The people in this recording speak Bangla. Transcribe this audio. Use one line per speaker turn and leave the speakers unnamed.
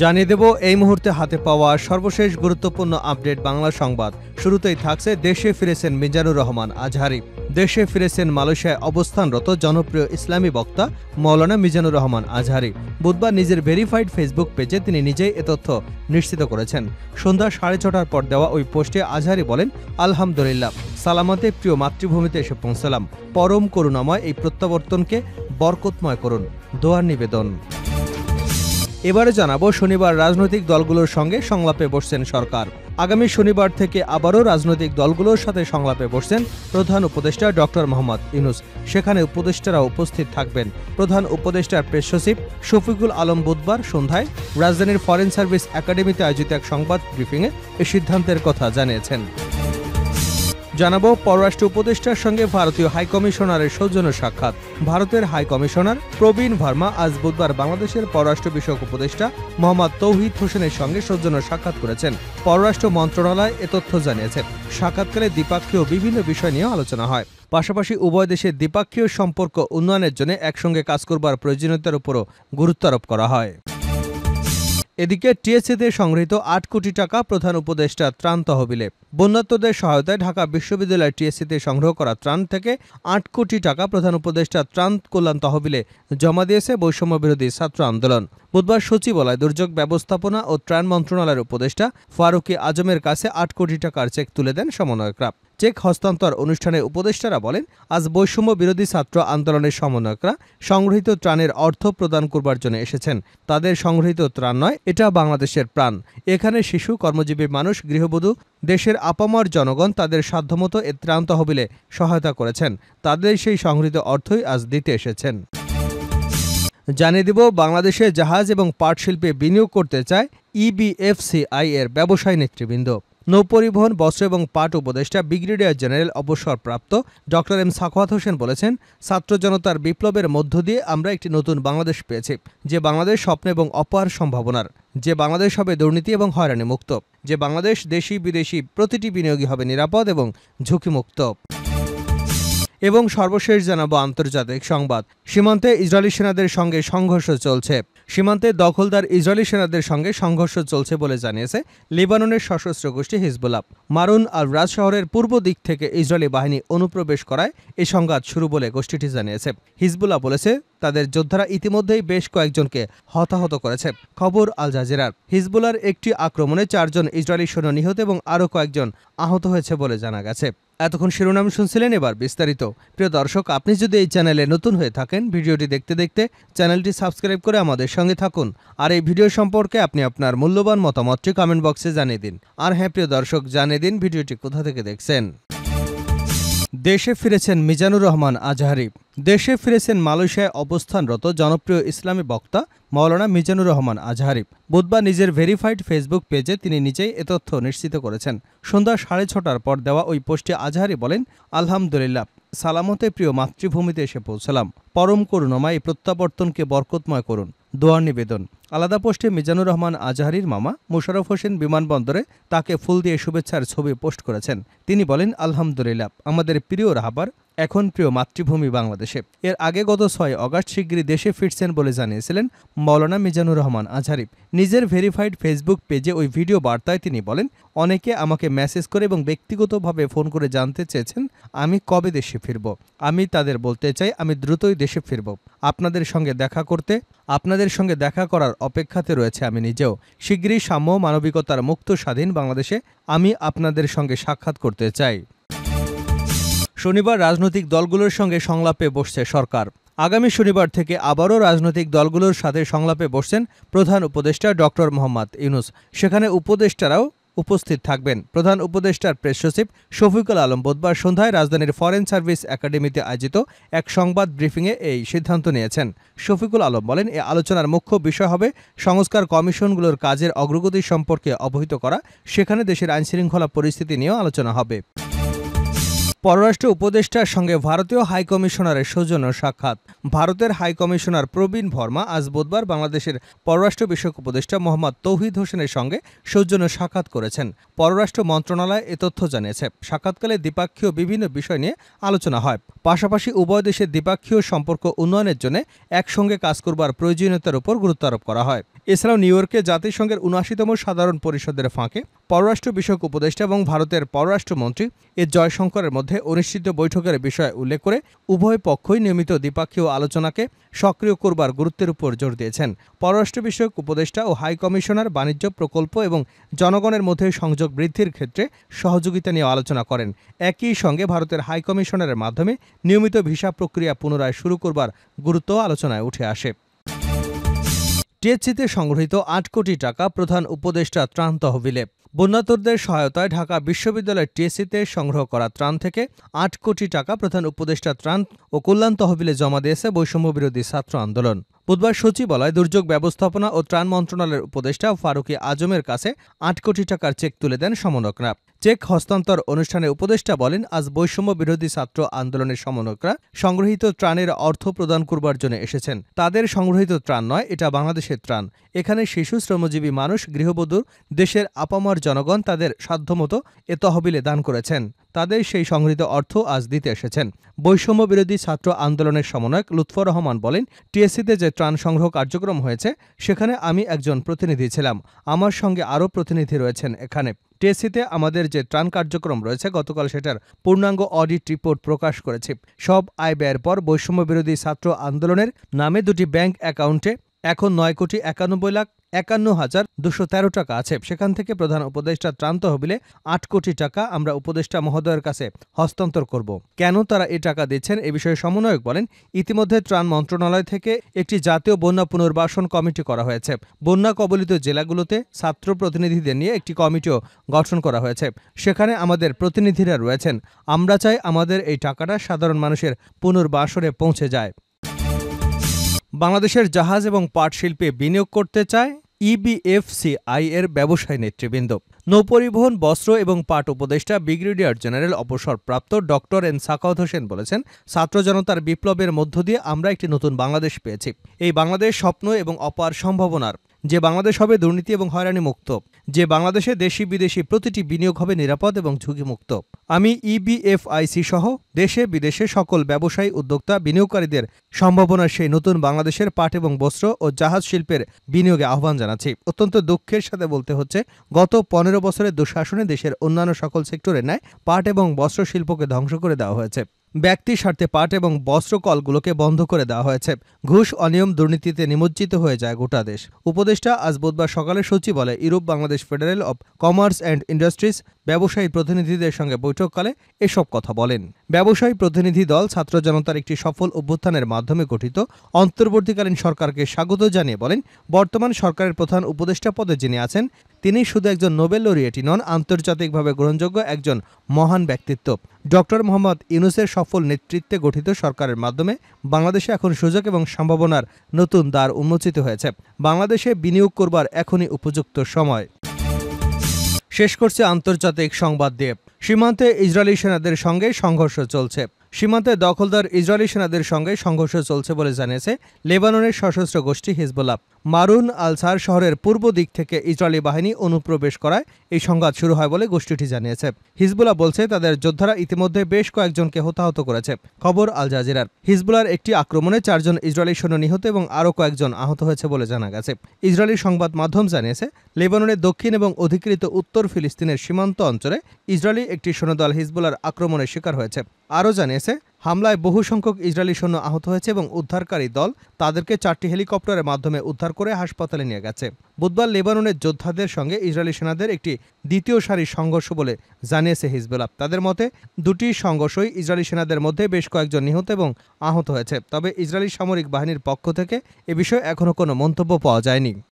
জানিয়ে দেব এই মুহূর্তে হাতে পাওয়া সর্বশেষ গুরুত্বপূর্ণ আপডেট বাংলা সংবাদ। শুরুতেই থাকছে দেশে ফিরেছেন মিজানুর রহমান আজহারী। দেশে ফিরেছেন মালয়েশিয়ায় অবস্থানরত জনপ্রিয় ইসলামী বক্তা মাওলানা মিজানুর রহমান আজহারী। বুধবার নিজের ভেরিফাইড ফেসবুক পেজে তিনি নিজেই এ তথ্য নিশ্চিত করেছেন। সন্ধ্যা 6:30টার পর দেওয়া ওই পোস্টে আজহারী বলেন, আলহামদুলিল্লাহ, সালামতে প্রিয় মাতৃভূমিতে এসে পৌঁছলাম। পরম করুণাময় এই প্রত্যাবর্তনকে বরকতময় করুন, দোয়ার নিবেদন। এবারে জানাবো শনিবার রাজনৈতিক দলগুলোর সঙ্গে সংলাপে বসছেন সরকার। আগামী শনিবার থেকে আবারও রাজনৈতিক দলগুলোর সাথে সংলাপে বসছেন প্রধান উপদেষ্টা ডক্টর মোহাম্মদ ইউনূস। সেখানে উপদেষ্টারা উপস্থিত থাকবেন। প্রধান উপদেষ্টার প্রেস সচিব শফিকুল আলম বুধবার সন্ধ্যায় রাজধানীর ফরেন সার্ভিস একাডেমিতে আয়োজিত এক সংবাদ ব্রিফিংয়ে এই সিদ্ধান্তের কথা জানিয়েছেন। জানাবো পররাষ্ট্র উপদেষ্টার সঙ্গে ভারতীয় হাইকমিশনারের সৌজন্য সাক্ষাৎ। ভারতের হাইকমিশনার প্রবীণ ভার্মা আজ বুধবার বাংলাদেশের পররাষ্ট্র বিষয়ক উপদেষ্টা মোহাম্মদ তৌহিদ হোসেনের সঙ্গে সৌজন্য সাক্ষাৎ করেছেন। পররাষ্ট্র মন্ত্রণালয় এ তথ্য জানিয়েছে। সাক্ষাৎকারে দ্বিপাক্ষীয় বিভিন্ন বিষয় নিয়ে আলোচনা হয়। পাশাপাশি উভয় দেশের দ্বিপাক্ষীয় সম্পর্ক উন্নয়নের জন্য একসঙ্গে কাজ করবার প্রয়োজনীয়তার উপরও গুরুত্ব আরোপ করা হয়। এদিকে টিএসসিতে সংগৃহীত ৮ কোটি টাকা প্রধান উপদেষ্টা ত্রাণ তহবিলে। বন্যার্তদের সহায়তায় ঢাকা বিশ্ববিদ্যালয়ের টিএসসিতে সংগ্রহ করা ত্রাণ থেকে ৮ কোটি টাকা প্রধান উপদেষ্টা ত্রাণ কল্যাণ তহবিলে জমা দিয়েছে বৈষম্য বিরোধী ছাত্র আন্দোলন। বুধবার সচিবালয় দুর্যোগ ব্যবস্থাপনা ও ত্রাণ মন্ত্রণালয়ের উপদেষ্টা ফারুকি আজমের কাছে ৮ কোটি টাকার চেক তুলে দেন সমন্বয়করা। চেক হস্তান্তর অনুষ্ঠানে উপদেষ্টারা বলেন, আজ বৈষম্য বিরোধী ছাত্র আন্দোলনের সমন্বয়করা সংগৃহীত ত্রাণের অর্থ প্রদান করবার জন্য এসেছেন। তাদের সংগৃহীত ত্রাণ নয়, এটা বাংলাদেশের প্রাণ। এখানে শিশু, কর্মজীবী মানুষ, গৃহবধূ, দেশের আপামর জনগণ তাদের সাধ্যমতো এ ত্রাণ তহবিলে সহায়তা করেছেন। তাদের সেই সংগৃহীত অর্থই আজ দিতে এসেছেন। জানিয়ে দিব, বাংলাদেশে জাহাজ এবং পাট শিল্পে বিনিয়োগ করতে চায় ইবিএফসিআই এর ব্যবসায়ী নেতৃবৃন্দ। নৌপরিবহন, বস্ত্র এবং পাট উপদেষ্টা ব্রিগেডিয়ার জেনারেল অবসরপ্রাপ্ত ডক্টর এম সাখাওয়াত হোসেন বলেছেন, ছাত্র জনতার বিপ্লবের মধ্য দিয়ে আমরা একটি নতুন বাংলাদেশ পেয়েছি, যে বাংলাদেশ স্বপ্ন এবং অপার সম্ভাবনার, যে বাংলাদেশ হবে দুর্নীতি এবং হয়রানি মুক্ত, যে বাংলাদেশ দেশি বিদেশি প্রতিটি বিনিয়োগী হবে নিরাপদ এবং ঝুঁকিমুক্ত। এবং সর্বশেষ জানাবো আন্তর্জাতিক সংবাদ। সীমান্তে ইসরায়েলি সেনাদের সঙ্গে সংঘর্ষ চলছে। সীমান্তে দখলদার ইসরায়েলি সেনাদের সঙ্গে সংঘর্ষ চলছে বলে জানিয়েছে লেবাননের সশস্ত্র গোষ্ঠী হিজবুল্লাহ। মারুন আল রাজ শহরের পূর্ব দিক থেকে ইসরায়েলি বাহিনী অনুপ্রবেশ করায় এই সংঘাত শুরু বলে গোষ্ঠীটি জানিয়েছে। হিজবুল্লাহ বলেছে, তাদের যোদ্ধারা ইতিমধ্যেই বেশ কয়েকজনকে হতাহত করেছে। খবর আল জাজিরার। হিজবুল্লাহর একটি আক্রমণে 4 জন ইসরায়েলি সৈন্য নিহত এবং আরও কয়েকজন আহত হয়েছে বলে জানা গেছে। এতক্ষণ শিরোনাম শুনছিলেন, এবার বিস্তারিত। প্রিয় দর্শক, আপনি যদি এই চ্যানেলে নতুন হয়ে থাকেন, ভিডিওটি দেখতে দেখতে চ্যানেলটি সাবস্ক্রাইব করে আমাদের সঙ্গে থাকুন। আর এই ভিডিও সম্পর্কে আপনি আপনার মূল্যবান মতামতটি কমেন্ট বক্সে জানিয়ে দিন। আর হ্যাঁ প্রিয় দর্শক, জানিয়ে দিন ভিডিওটি কোথা থেকে দেখছেন। দেশে ফিরেছেন মিজানুর রহমান আজহারী। দেশে ফিরেছেন মালয়েশিয়ায় অবস্থানরত জনপ্রিয় ইসলামী বক্তা মাওলানা মিজানুর রহমান আজহারী। বুধবার নিজের ভেরিফাইড ফেসবুক পেজে তিনি নিজেই এ তথ্য নিশ্চিত করেছেন। সন্ধ্যা 6:30টার পর দেওয়া ওই পোস্টে আজহারী বলেন, আলহামদুলিল্লাহ, সালামতে প্রিয় মাতৃভূমিতে এসে পৌঁছলাম। পরম করুণাময় এই প্রত্যাবর্তনকে বরকতময় করুন, দোয়ার নিবেদন। আলাদা পোস্টে মিজানুর রহমান আজহারীর মামা মোশাররফ হোসেন বিমানবন্দরে তাকে ফুল দিয়ে শুভেচ্ছার ছবি পোস্ট করেছেন। তিনি বলেন, আলহামদুলিল্লাহ, আমাদের প্রিয় রাহাবার এখন প্রিয় মাতৃভূমি বাংলাদেশে। এর আগে গত 6 আগস্ট শিগগিরই দেশে ফিরছেন বলে জানিয়েছিলেন মাওলানা মিজানুর রহমান আজহারী। নিজের ভেরিফাইড ফেসবুক পেজে ওই ভিডিও বার্তায় তিনি বলেন, অনেকে আমাকে মেসেজ করে এবং ব্যক্তিগতভাবে ফোন করে জানতে চেয়েছেন আমি কবে দেশে ফিরব। আমি তাদের বলতে চাই, আমি দ্রুতই দেশে ফিরব। আপনাদের সঙ্গে দেখা করার অপেক্ষাতে রয়েছে আমি নিজেও। শিগগিরই সাম্য, মানবিকতার মুক্ত, স্বাধীন বাংলাদেশে আমি আপনাদের সঙ্গে সাক্ষাৎ করতে চাই। শনিবার রাজনৈতিক দলগুলোর সঙ্গে সংলাপে বসছে সরকার। আগামী শনিবার থেকে আবারও রাজনৈতিক দলগুলোর সাথে সংলাপে বসছেন প্রধান উপদেষ্টা ডক্টর মোহাম্মদ ইউনূস। সেখানে উপদেষ্টারাও উপস্থিত থাকবেন। প্রধান উপদেষ্টার প্রেস সচিব শফিকুল আলম বুধবার সন্ধ্যায় রাজধানীর ফরেন সার্ভিস একাডেমিতে আয়োজিত এক সংবাদ ব্রিফিংয়ে এই সিদ্ধান্ত নিয়েছেন। শফিকুল আলম বলেন, এ আলোচনার মুখ্য বিষয় হবে সংস্কার কমিশনগুলোর কাজের অগ্রগতি সম্পর্কে অবহিত করা। সেখানে দেশের আইনশৃঙ্খলা পরিস্থিতি নিয়েও আলোচনা হবে। পররাষ্ট্র উপদেষ্টার সঙ্গে ভারতীয় হাইকমিশনারের সৌজন্য সাক্ষাৎ। ভারতের হাইকমিশনার প্রবীণ ভর্মা আজ বুধবার বাংলাদেশের পররাষ্ট্র বিষয়ক উপদেষ্টা মোহাম্মদ তৌহিদ হোসেনের সঙ্গে সৌজন্য সাক্ষাৎ করেছেন। পররাষ্ট্র মন্ত্রণালয় এ তথ্য জানিয়েছে। সাক্ষাৎকালে দ্বিপাক্ষীয় বিভিন্ন বিষয় নিয়ে আলোচনা হয়। পাশাপাশি উভয় দেশের দ্বিপাক্ষীয় সম্পর্ক উন্নয়নের জন্য একসঙ্গে কাজ করবার প্রয়োজনীয়তার উপর গুরুত্ব আরোপ করা হয়। এছাড়াও নিউ ইয়র্কে জাতিসংঘের ৭৯তম সাধারণ পরিষদের ফাঁকে পররাষ্ট্র বিষয়ক উপদেষ্টা এবং ভারতের পররাষ্ট্রমন্ত্রী এস জয়শঙ্করের মধ্যে অনুষ্ঠিত বৈঠকের বিষয়ে উল্লেখ করে উভয় পক্ষই নিয়মিত দ্বিপাক্ষীয় আলোচনাকে সক্রিয় করবার গুরুত্বের উপর জোর দিয়েছেন। পররাষ্ট্র বিষয়ক উপদেষ্টা ও হাই কমিশনার বাণিজ্য প্রকল্প এবং জনগণের মধ্যে সংযোগ বৃদ্ধির ক্ষেত্রে সহযোগিতা নিয়ে আলোচনা করেন। একই সঙ্গে ভারতের হাই কমিশনারের মাধ্যমে নিয়মিত ভিসা প্রক্রিয়া পুনরায় শুরু করবার গুরুত্ব আলোচনায় উঠে আসে। টিএসসিতে সংগৃহীত ৮ কোটি টাকা প্রধান উপদেষ্টা ত্রাণ তহবিলে। বন্যাতুরদের সহায়তায় ঢাকা বিশ্ববিদ্যালয়ের টিএসসিতে সংগ্রহ করা ত্রাণ থেকে ৮ কোটি টাকা প্রধান উপদেষ্টা ত্রাণ ও কল্যাণ তহবিলে জমা দিয়েছে বৈষম্যবিরোধী ছাত্র আন্দোলন। বুধবার সচিবালয় দুর্যোগ ব্যবস্থাপনা ও ত্রাণ মন্ত্রণালয়ের উপদেষ্টা ফারুকী আজমের কাছে ৮ কোটি টাকার চেক তুলে দেন সমন্বয়করা। চেক হস্তান্তর অনুষ্ঠানে উপদেষ্টা বলেন, আজ বৈষম্য বিরোধী ছাত্র আন্দোলনের সমন্বয়করা সংগৃহীত ত্রাণের অর্থ প্রদান করবার জন্য এসেছেন। তাদের সংগৃহীত ত্রাণ নয়, এটা বাংলাদেশের ত্রাণ। এখানে শিশু, শ্রমজীবী মানুষ, গৃহবধূ, দেশের আপামর জনগণ তাদের সাধ্যমতো এ তহবিলে দান করেছেন। তাদের সেই সংগৃহীত অর্থ আজ দিতে এসেছেন। বৈষম্য বিরোধী ছাত্র আন্দোলনের সমন্বয়ক লুৎফর রহমান বলেন, টিএসসিতে যে ত্রাণ সংগ্রহ কার্যক্রম হয়েছে সেখানে আমি একজন প্রতিনিধি ছিলাম। আমার সঙ্গে আরও প্রতিনিধি রয়েছেন এখানে। টিএসসিতে আমাদের যে ত্রাণ কার্যক্রম রয়েছে, গতকাল সেটার পূর্ণাঙ্গ অডিট রিপোর্ট প্রকাশ করেছি। সব আয় ব্যয়ের পর বৈষম্য বিরোধী ছাত্র আন্দোলনের নামে দুটি ব্যাংক অ্যাকাউন্টে এখন ৯,৯১,৫১,২১৩ টাকা আছে। সেখান থেকে প্রধান উপদেষ্টা ত্রাণ তহবিলে ৮ কোটি টাকা আমরা উপদেষ্টা মহোদয়ের কাছে হস্তান্তর করব। কেন তারা এ টাকা দিচ্ছেন এ বিষয়ে সমন্বয়ক বলেন, ইতিমধ্যে ত্রাণ মন্ত্রণালয় থেকে একটি জাতীয় বন্যা পুনর্বাসন কমিটি করা হয়েছে। বন্যা কবলিত জেলাগুলোতে ছাত্র প্রতিনিধিদের নিয়ে একটি কমিটিও গঠন করা হয়েছে। সেখানে আমাদের প্রতিনিধিরা রয়েছেন। আমরা চাই আমাদের এই টাকাটা সাধারণ মানুষের পুনর্বাসনে পৌঁছে যায়। বাংলাদেশের জাহাজ এবং পাট শিল্পে বিনিয়োগ করতে চায় ইবিএফসিআই এর ব্যবসায়ী নেতৃবৃন্দ। নৌপরিবহন, বস্ত্র এবং পাট উপদেষ্টা ব্রিগেডিয়ার জেনারেল অবসরপ্রাপ্ত ডক্টর এন সাখাওয়াত হোসেন বলেছেন, ছাত্র জনতার বিপ্লবের মধ্য দিয়ে আমরা একটি নতুন বাংলাদেশ পেয়েছি। এই বাংলাদেশ স্বপ্ন এবং অপার সম্ভাবনার, যে বাংলাদেশ হবে দুর্নীতি এবং হয়রানি মুক্ত, যে বাংলাদেশে দেশি বিদেশি প্রতিটি বিনিয়োগ হবে নিরাপদ এবং ঝুঁকিমুক্ত। আমি ইবিএফআইসি সহ দেশে বিদেশে সকল ব্যবসায়ী, উদ্যোক্তা, বিনিয়োগকারীদের সম্ভাবনার সেই নতুন বাংলাদেশের পাট এবং বস্ত্র ও জাহাজ শিল্পের বিনিয়োগে আহ্বান জানাচ্ছি। অত্যন্ত দুঃখের সাথে বলতে হচ্ছে, গত ১৫ বছরের দুঃশাসনে দেশের অন্যান্য সকল সেক্টরের ন্যায় পাট এবং বস্ত্র শিল্পকে ধ্বংস করে দেওয়া হয়েছে। ব্যক্তি স্বার্থে পাট এবং বস্ত্র কলগুলোকে বন্ধ করে দেওয়া হয়েছে। ঘুষ, অনিয়ম, দুর্নীতিতে নিমজ্জিত হয়ে যায় গোটা দেশ। উপদেষ্টা আজ বুধবার সকালে সচিবালয়ে Europe Bangladesh federal of commerce and industries ব্যবসায়ী প্রতিনিধিদের সঙ্গে বৈঠককালে এসব কথা বলেন। ব্যবসায়ী প্রতিনিধি দল ছাত্র জনতার একটি সফল অভ্যুত্থানের মাধ্যমে গঠিত অন্তর্বর্তীকালীন সরকারকে স্বাগত জানিয়ে বলেন, বর্তমান সরকারের প্রধান উপদেষ্টা পদে যিনি আছেন তিনি শুধু একজন নোবেল লরিয়েটই নন, আন্তর্জাতিকভাবে গ্রহণযোগ্য একজন মহান ব্যক্তিত্ব। ডক্টর মোহাম্মদ ইউনূসের সফল নেতৃত্বে গঠিত সরকারের মাধ্যমে বাংলাদেশে এখন সুযোগ এবং সম্ভাবনার নতুন দ্বার উন্মোচিত হয়েছে। বাংলাদেশে বিনিয়োগ করবার এখনই উপযুক্ত সময়। শেষ করছে আন্তর্জাতিক সংবাদ দিয়ে। সীমান্তে ইসরায়েলি সেনাদের সঙ্গে সংঘর্ষ চলছে। সীমান্তে দখলদার ইসরায়েলি সেনাদের সঙ্গে সংঘর্ষ চলছে বলে জানিয়েছে লেবাননের সশস্ত্র গোষ্ঠী হিজবুল্লাহ। মারুন আল সার শহরের পূর্ব দিক থেকে ইসরায়েলি বাহিনী অনুপ্রবেশ করায় এই সংঘাত শুরু হয় বলে গোষ্ঠীটি জানিয়েছে। হিজবুল্লাহ বলছে, তাদের যোদ্ধারা ইতিমধ্যে বেশ কয়েকজনকে হতাহত করেছে। খবর আল জাজিরার। হিজবুল্লাহর একটি আক্রমণে ৪ জন ইসরায়েলি সৈন্য নিহত এবং আরও কয়েকজন আহত হয়েছে বলে জানা গেছে। ইসরায়েলি সংবাদ মাধ্যম জানিয়েছে, লেবাননের দক্ষিণ এবং অধিকৃত উত্তর ফিলিস্তিনের সীমান্ত অঞ্চলে ইসরায়েলি একটি সৈন্যদল হিজবুল্লাহর আক্রমণের শিকার হয়েছে। আরও জানিয়েছে, হামলায় বহু সংখ্যক ইসরায়েলি সৈন্য আহত হয়েছে এবং উদ্ধারকারী দল তাদেরকে 4টি হেলিকপ্টারের মাধ্যমে উদ্ধার করে হাসপাতালে নিয়ে গেছে। বুধবার লেবাননের যোদ্ধাদের সঙ্গে ইসরায়েলি সেনাদের একটি দ্বিতীয় সারির সংঘর্ষ বলে জানিয়েছে হিজবুল্লাহ। তাদের মতে, দুটি সংঘর্ষই ইসরায়েলি সেনাদের মধ্যে বেশ কয়েকজন নিহত এবং আহত হয়েছে। তবে ইসরায়েলি সামরিক বাহিনীর পক্ষ থেকে এ বিষয়ে এখনও কোনো মন্তব্য পাওয়া যায়নি।